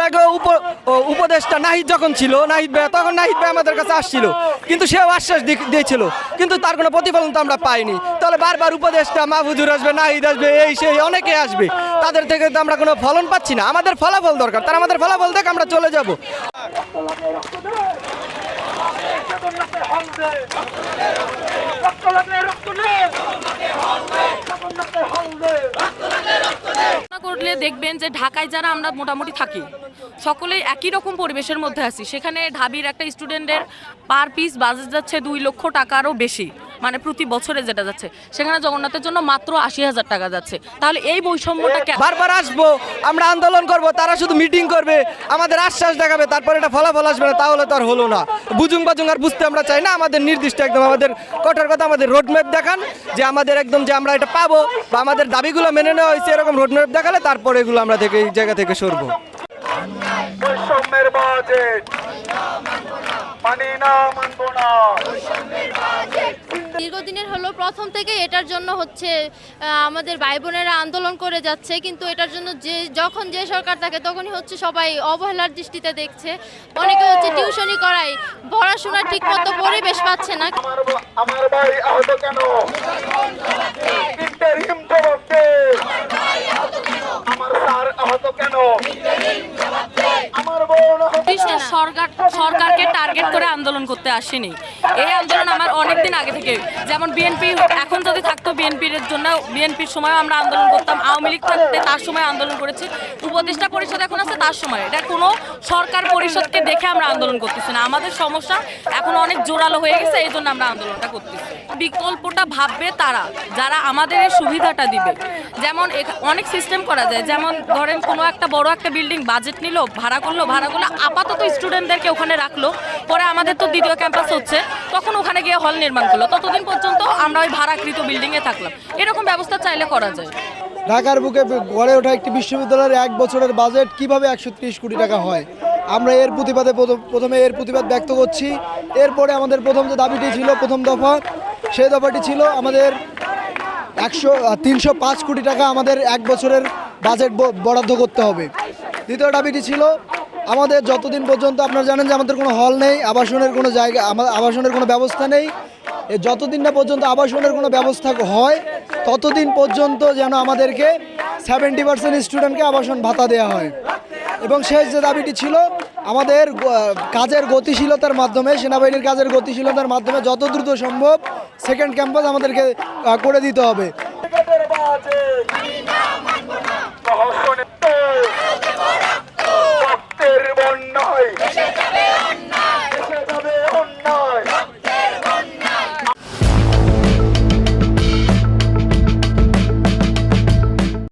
আগে উপদেষ্টা নাহিদ যখন ছিল, নাহিদ ভাই, তখন নাহিদ ভাই আমাদের কাছে আসছিল, কিন্তু সেও আশ্বাস দিয়েছিল, কিন্তু তার কোনো প্রতিফলন তো আমরা পাইনি। তাহলে বারবার উপদেষ্টা মাহফুজুর আসবে, নাহিদ আসবে, এই সেই অনেকে আসবে, তাদের থেকে তো আমরা কোনো ফলন পাচ্ছি না। আমাদের ফলাফল দরকার, তারা আমাদের ফলাফল দেখে আমরা চলে যাব। করলে দেখবেন যে ঢাকায় যারা আমরা মোটামুটি থাকি সকলেই একই রকম পরিবেশের মধ্যে আছি। সেখানে ঢাবির একটা স্টুডেন্টের পার পিস বাজেট যাচ্ছে 2 লক্ষ টাকারও বেশি, মানে প্রতি বছরে যেটা যাচ্ছে, সেখানে জগন্নাথের জন্য মাত্র 80,000 টাকা যাচ্ছে। তাহলে এই বৈষম্যটা বারবার আসবো, আমরা আন্দোলন করব, তারা শুধু মিটিং করবে, আমাদের আশ্বাস দেখাবে, তারপরে এটা ফলাফল আসবে না, তাহলে তো আর হলো না। বুঝুং বাজুং আর বুঝতে আমরা চাই না। আমাদের নির্দিষ্ট একদম আমাদের কঠার কথা, আমাদের রোডম্যাপ দেখান, যে আমাদের একদম যে আমরা এটা পাবো বা আমাদের দাবিগুলো মেনে নেওয়া হয়েছে, এরকম রোডম্যাপ দেখালে তারপরে এগুলো আমরা থেকে এই জায়গা থেকে সরবো। বৈষম্যের বাজেট মানি না, মানবো না। দীর্ঘদিনের হলো প্রথম থেকে এটার জন্য হচ্ছে আমাদের ভাই বোনেরা আন্দোলন করে যাচ্ছে, কিন্তু এটার জন্য যখন যে সরকার থাকে তখনই হচ্ছে সবাই অবহেলার দৃষ্টিতে দেখছে। অনেকে হচ্ছে টিউশনি করায়, পড়াশোনার ঠিকমতো পরিবেশ পাচ্ছে না। আমার ভাই আহত কেন? ইন্টারিম জবাব দে। আমার স্যার আহত কেন? আমার বোন সরকারকে টার্গেট করে আন্দোলন করতে আসেনি। এই আন্দোলন আমার অনেকদিন আগে থেকে, যেমন বিএনপি এখন যদি থাকতো, বিএনপির জন্য বিএনপির সময় আমরা আন্দোলন করতাম, আওয়ামী লীগ থাকতে তার সময় আন্দোলন করেছি, উপদেষ্টা পরিষদ এখন আছে তার সময়। এটা কোনো সরকার পরিষদকে দেখে আমরা আন্দোলন করতেছি না। আমাদের সমস্যা এখন অনেক জোরালো হয়ে গেছে, এই জন্য আমরা আন্দোলনটা করতেছি। বিকল্পটা ভাববে তারা, যারা আমাদের এই সুবিধাটা দিবে। যেমন অনেক সিস্টেম করা যায়, যেমন ধরেন কোনো একটা বড় একটা বিল্ডিং বাজেট নিল, ভাড়া করলো আপাতত স্টুডেন্টদেরকে ওখানে রাখলো, পরে আমাদের তো দ্বিতীয় ক্যাম্পাস হচ্ছে, তখন ওখানে গিয়ে হল নির্মাণ করলো, ততদিন পর্যন্ত আমরা ওই ভাড়াকৃত বিল্ডিংয়ে থাকলাম। এরকম ব্যবস্থা চাইলে করা যায়। ঢাকার বুকে গড়ে ওঠা একটি বিশ্ববিদ্যালয়ের 1 বছরের বাজেট কিভাবে 130 কোটি টাকা হয়, আমরা এর প্রতিবাদে প্রথমে এর প্রতিবাদ ব্যক্ত করছি। এরপরে আমাদের প্রথম যে দাবিটি ছিল, প্রথম দফা, সেই দফাটি ছিল আমাদের 305 কোটি টাকা আমাদের 1 বছরের বাজেট বরাদ্দ করতে হবে। দ্বিতীয় দাবিটি ছিল আমাদের যতদিন পর্যন্ত, আপনারা জানেন যে আমাদের কোনো হল নেই, আবাসনের কোনো জায়গা, আবাসনের কোনো ব্যবস্থা নেই, যতদিন না পর্যন্ত আবাসনের কোনো ব্যবস্থা হয় ততদিন পর্যন্ত যেন আমাদেরকে 70% স্টুডেন্টকে আবাসন ভাতা দেওয়া হয়। এবং শেষ যে দাবিটি ছিল আমাদের কাজের গতিশীলতার মাধ্যমে, সেনাবাহিনীর কাজের গতিশীলতার মাধ্যমে যত দ্রুত সম্ভব সেকেন্ড ক্যাম্পাস আমাদেরকে করে দিতে হবে।